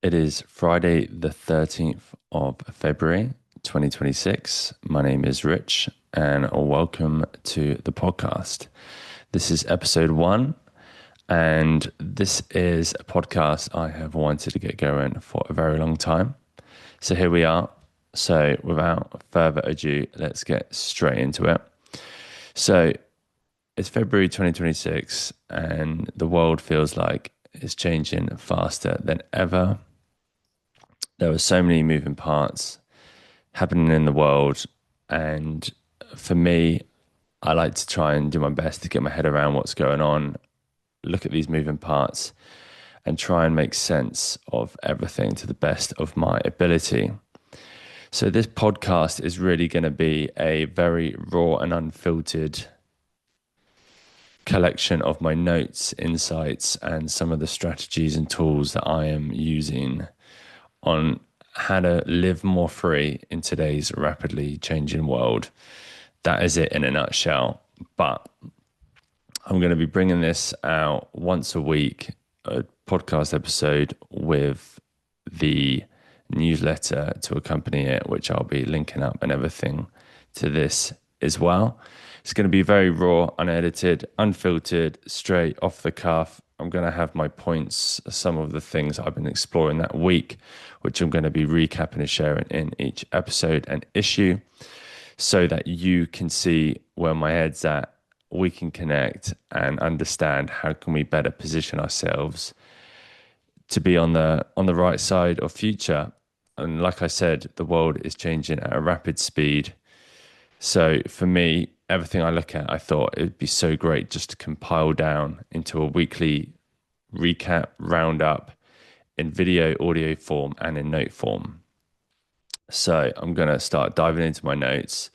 It is Friday, the 13th of February, 2026. My name is Rich, and welcome to the podcast. This is episode one, and this is a podcast I have wanted to get going for a very long time. So here we are. So without further ado, let's get straight into it. So it's February 2026, and the world feels like it's changing faster than ever. There were so many moving parts happening in the world. And for me, I like to try and do my best to get my head around what's going on, look at these moving parts, and try and make sense of everything to the best of my ability. So, this podcast is really going to be a very raw and unfiltered collection of my notes, insights, and some of the strategies and tools that I am using on how to live more free in today's rapidly changing world. That is it in a nutshell. But I'm going to be bringing this out once a week, a podcast episode with the newsletter to accompany it, which I'll be linking up and everything to this as well. It's going to be very raw, unedited, unfiltered, straight off the cuff. I'm going to have my points, some of the things I've been exploring that week, which I'm going to be recapping and sharing in each episode and issue so that you can see where my head's at. We can connect and understand how can we better position ourselves to be on the right side of future. And like I said, the world is changing at a rapid speed. So for me, everything I look at, I thought it would be so great just to compile down into a weekly recap roundup in video, audio form, and in note form. So I'm going to start diving into my notes.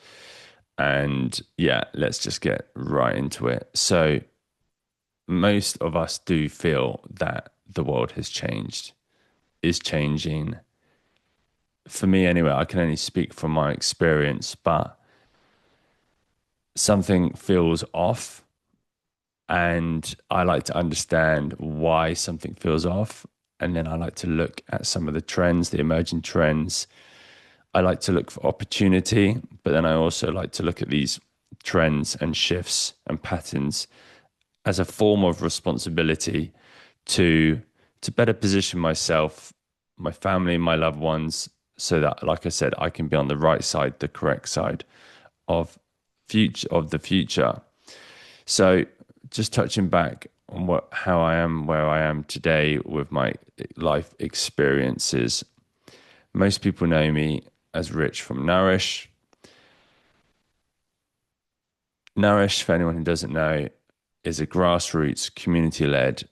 And yeah, let's just get right into it. So most of us do feel that the world has changed, is changing. For me, anyway, I can only speak from my experience, but something feels off. And I like to understand why something feels off. And then I like to look at some of the trends, the emerging trends. I like to look for opportunity, but then I also like to look at these trends and shifts and patterns as a form of responsibility to better position myself, my family, my loved ones, so that, like I said, I can be on the right side, the correct side of the future. So just touching back on how I am where I am today with my life experiences. Most people know me as Rich from Nourish. Nourish, for anyone who doesn't know, is a grassroots, community-led,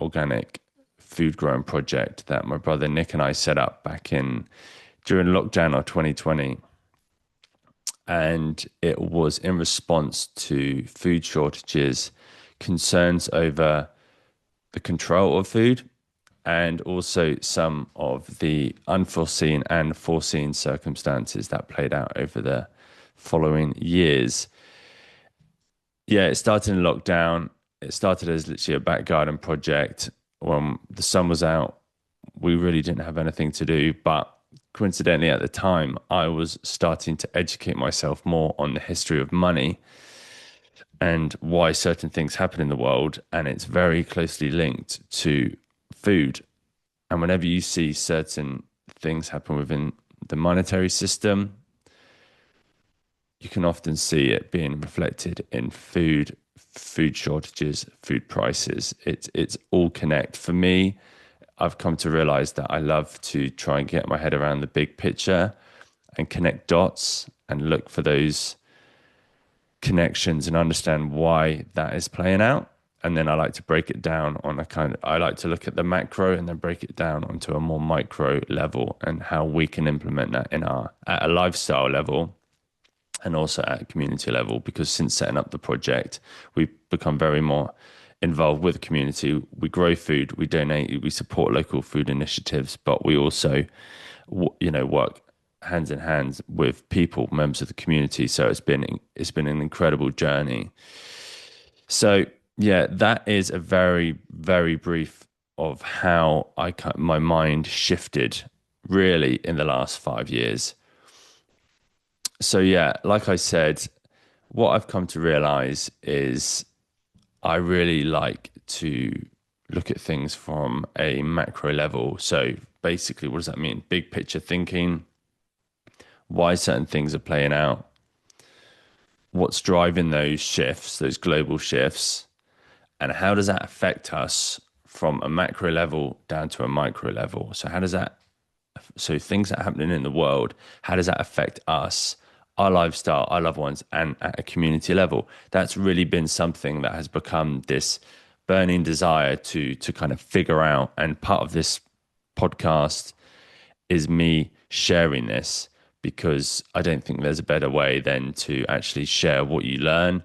organic food growing project that my brother Nick and I set up back in during lockdown of 2020. And it was in response to food shortages, concerns over the control of food, and also some of the unforeseen and foreseen circumstances that played out over the following years. Yeah, it started in lockdown. It started as literally a back garden project. When the sun was out, we really didn't have anything to do. But coincidentally, at the time, I was starting to educate myself more on the history of money and why certain things happen in the world. And it's very closely linked to food. And whenever you see certain things happen within the monetary system, you can often see it being reflected in food shortages, food prices. It's all connect. For me, I've come to realize that I love to try and get my head around the big picture and connect dots and look for those connections and understand why that is playing out. And then I like to break it down on I like to look at the macro and then break it down onto a more micro level and how we can implement that at a lifestyle level and also at a community level. Because since setting up the project, we've become very more involved with the community. We grow food, we donate, we support local food initiatives, but we also, work hands in hand with people, members of the community. So it's been an incredible journey. So yeah, that is a very, very brief of how my mind shifted really in the last 5 years. So yeah, like I said, what I've come to realize is I really like to look at things from a macro level. So basically, what does that mean? Big picture thinking, why certain things are playing out, what's driving those shifts, those global shifts, and how does that affect us from a macro level down to a micro level? So how does that so things that are happening in the world, how does that affect us, our lifestyle, our loved ones, and at a community level? That's really been something that has become this burning desire to kind of figure out. And part of this podcast is me sharing this because I don't think there's a better way than to actually share what you learn.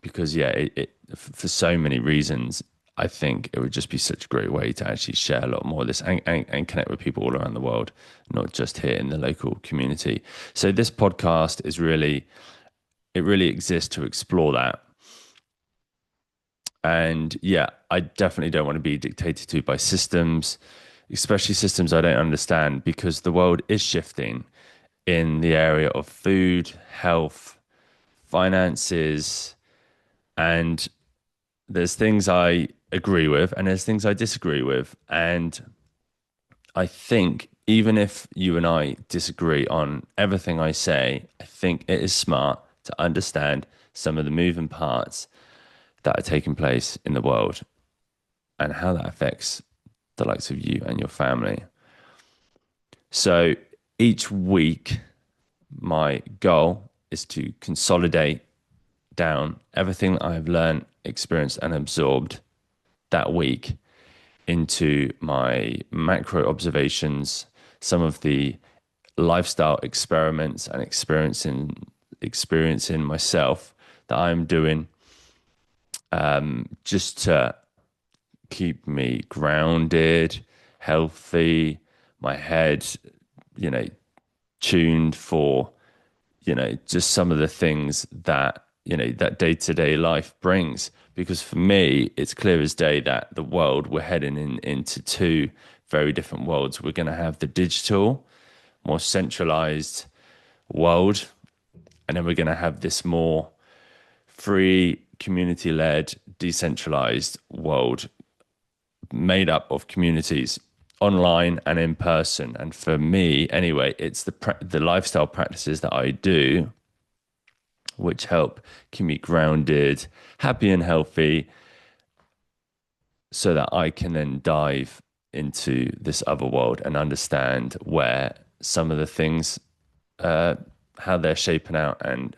Because yeah, for so many reasons, I think it would just be such a great way to actually share a lot more of this and connect with people all around the world, not just here in the local community. So this podcast is really, it really exists to explore that. And yeah, I definitely don't want to be dictated to by systems, especially systems I don't understand, because the world is shifting in the area of food, health, finances, and there's things I agree with and there's things I disagree with. And I think even if you and I disagree on everything I say, I think it is smart to understand some of the moving parts that are taking place in the world and how that affects the likes of you and your family. So each week, my goal is to consolidate down everything that I've learned, experienced, and absorbed that week into my macro observations, some of the lifestyle experiments and experiencing myself that I'm doing, just to keep me grounded, healthy, my head, you know, tuned for, just some of the things that, that day to day life brings. Because for me, it's clear as day that the world, we're heading into two very different worlds. We're going to have the digital, more centralized world, and then we're going to have this more free, community led, decentralized world made up of communities online and in person. And for me, anyway, it's the lifestyle practices that I do which help keep me grounded, happy, and healthy, so that I can then dive into this other world and understand where some of the things, how they're shaping out and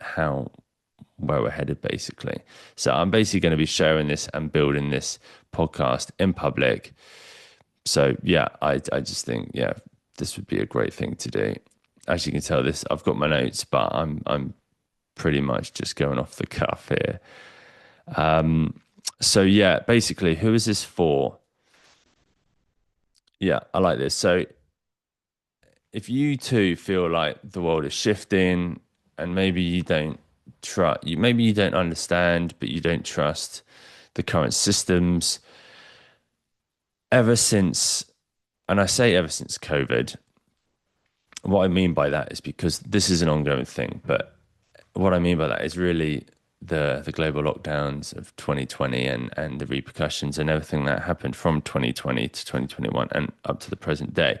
where we're headed, basically. So I'm basically going to be sharing this and building this podcast in public. So yeah, I just think, yeah, this would be a great thing to do. As you can tell, I've got my notes, but I'm pretty much just going off the cuff here. So yeah, basically, who is this for? Yeah, I like this. So if you too feel like the world is shifting and maybe you don't maybe you don't understand, but you don't trust the current systems ever since, and I say ever since COVID, what I mean by that is because this is an ongoing thing, but what I mean by that is really the global lockdowns of 2020 and the repercussions and everything that happened from 2020 to 2021 and up to the present day.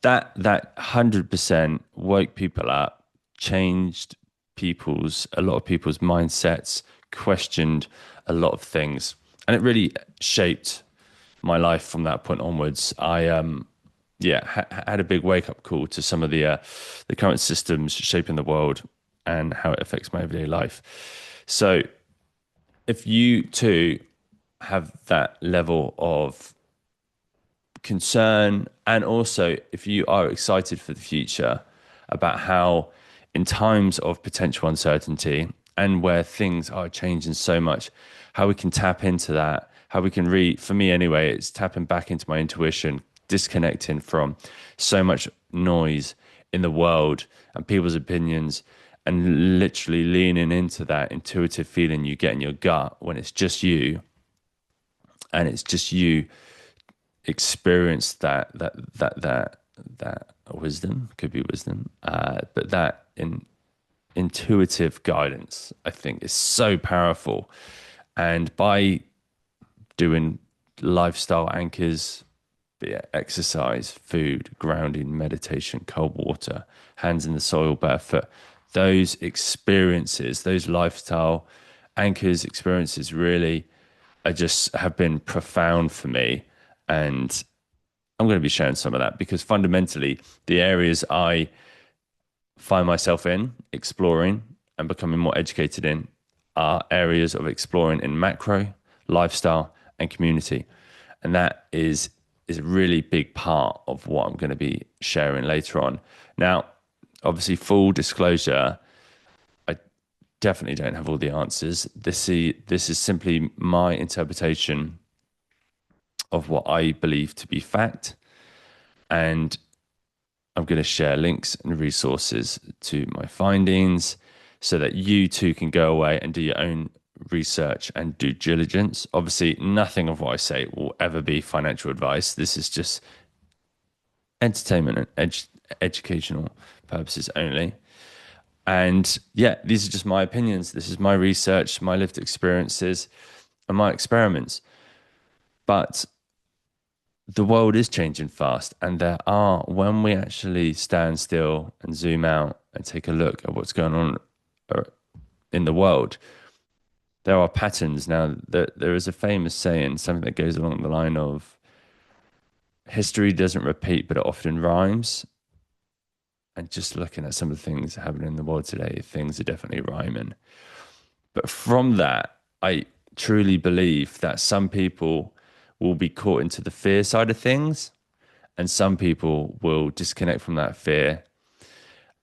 That 100% woke people up, changed a lot of people's mindsets, questioned a lot of things, and it really shaped my life from that point onwards. I had a big wake up call to some of the current systems shaping the world and how it affects my everyday life. So if you too have that level of concern, and also if you are excited for the future about how in times of potential uncertainty and where things are changing so much, how we can tap into that, how we can for me anyway, it's tapping back into my intuition, disconnecting from so much noise in the world and people's opinions, and literally leaning into that intuitive feeling you get in your gut when it's just you, and it's just you experience that wisdom, could be wisdom, but that in intuitive guidance, I think, is so powerful. And by doing lifestyle anchors, be it exercise, food, grounding, meditation, cold water, hands in the soil, barefoot, those experiences, those lifestyle anchors, experiences really are just have been profound for me. And I'm going to be sharing some of that because fundamentally, the areas I find myself in, exploring and becoming more educated in, are areas of exploring in macro, lifestyle, and community. And that is a really big part of what I'm going to be sharing later on. Now, obviously, full disclosure, I definitely don't have all the answers. This is simply my interpretation of what I believe to be fact. And I'm going to share links and resources to my findings so that you too can go away and do your own research and due diligence. Obviously, nothing of what I say will ever be financial advice. This is just entertainment and educational purposes only. And yeah, these are just my opinions. This is my research, my lived experiences, and my experiments. But the world is changing fast, and there are, when we actually stand still and zoom out and take a look at what's going on in the world, there are patterns. Now, there is a famous saying, something that goes along the line of history doesn't repeat, but it often rhymes. And just looking at some of the things happening in the world today, things are definitely rhyming. But from that, I truly believe that some people will be caught into the fear side of things, and some people will disconnect from that fear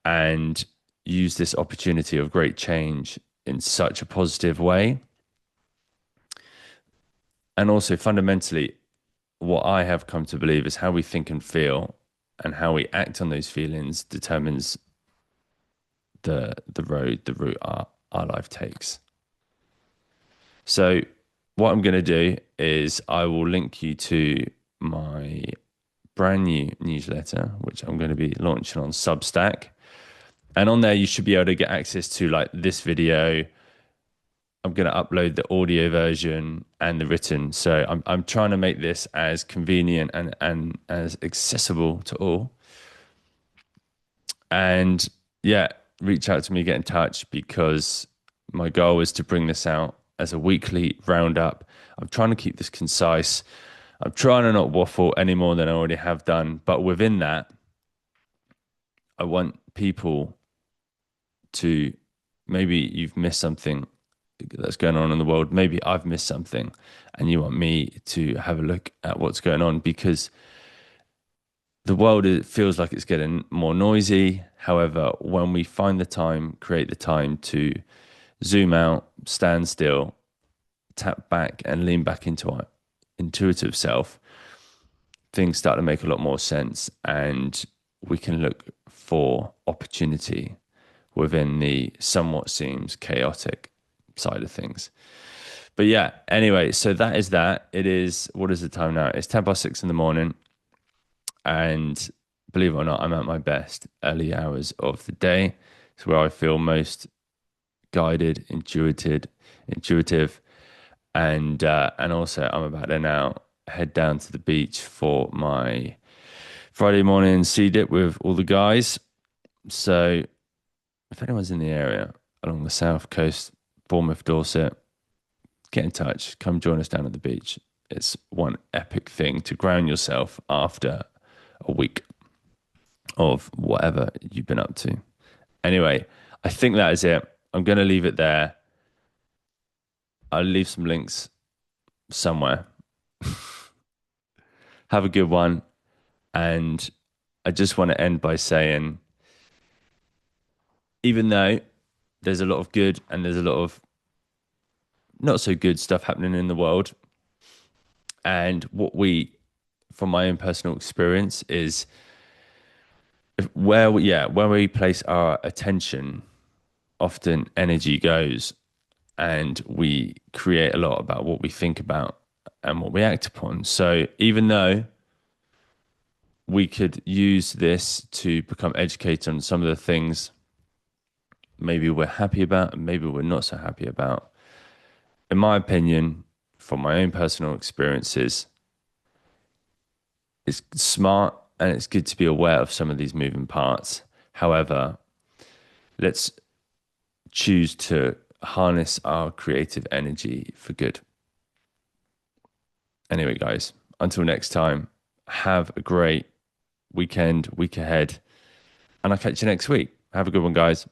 and use this opportunity of great change in such a positive way. And also, fundamentally, what I have come to believe is how we think and feel and how we act on those feelings determines the route our life takes. So what I'm going to do is I will link you to my brand new newsletter, which I'm going to be launching on Substack. And on there, you should be able to get access to like this video. I'm going to upload the audio version and the written. So I'm trying to make this as convenient and as accessible to all. And yeah, reach out to me, get in touch, because my goal is to bring this out as a weekly roundup. I'm trying to keep this concise. I'm trying to not waffle any more than I already have done. But within that, I want people to, maybe you've missed something that's going on in the world. Maybe I've missed something and you want me to have a look at what's going on, because the world feels like it's getting more noisy. However, when we find the time, create the time to zoom out, stand still, tap back, and lean back into our intuitive self, things start to make a lot more sense, and we can look for opportunity within the somewhat seems chaotic side of things. But yeah, anyway, so that is that. It is, what is the time now? It's 10 past 6 in the morning. And believe it or not, I'm at my best early hours of the day. It's where I feel most guided, intuitive, and also I'm about to now head down to the beach for my Friday morning sea dip with all the guys. So if anyone's in the area along the south coast, Bournemouth, Dorset, get in touch. Come join us down at the beach. It's one epic thing to ground yourself after a week of whatever you've been up to. Anyway, I think that is it. I'm going to leave it there. I'll leave some links somewhere. Have a good one. And I just want to end by saying, even though there's a lot of good and there's a lot of not so good stuff happening in the world, and what we, from my own personal experience, is where we place our attention, often energy goes, and we create a lot about what we think about. and what we act upon. So even though we could use this to become educated on some of the things maybe we're happy about and maybe we're not so happy about, in my opinion, from my own personal experiences, it's smart and it's good to be aware of some of these moving parts. However, let's choose to harness our creative energy for good. Anyway, guys, until next time, have a great weekend, week ahead, and I'll catch you next week. Have a good one, guys.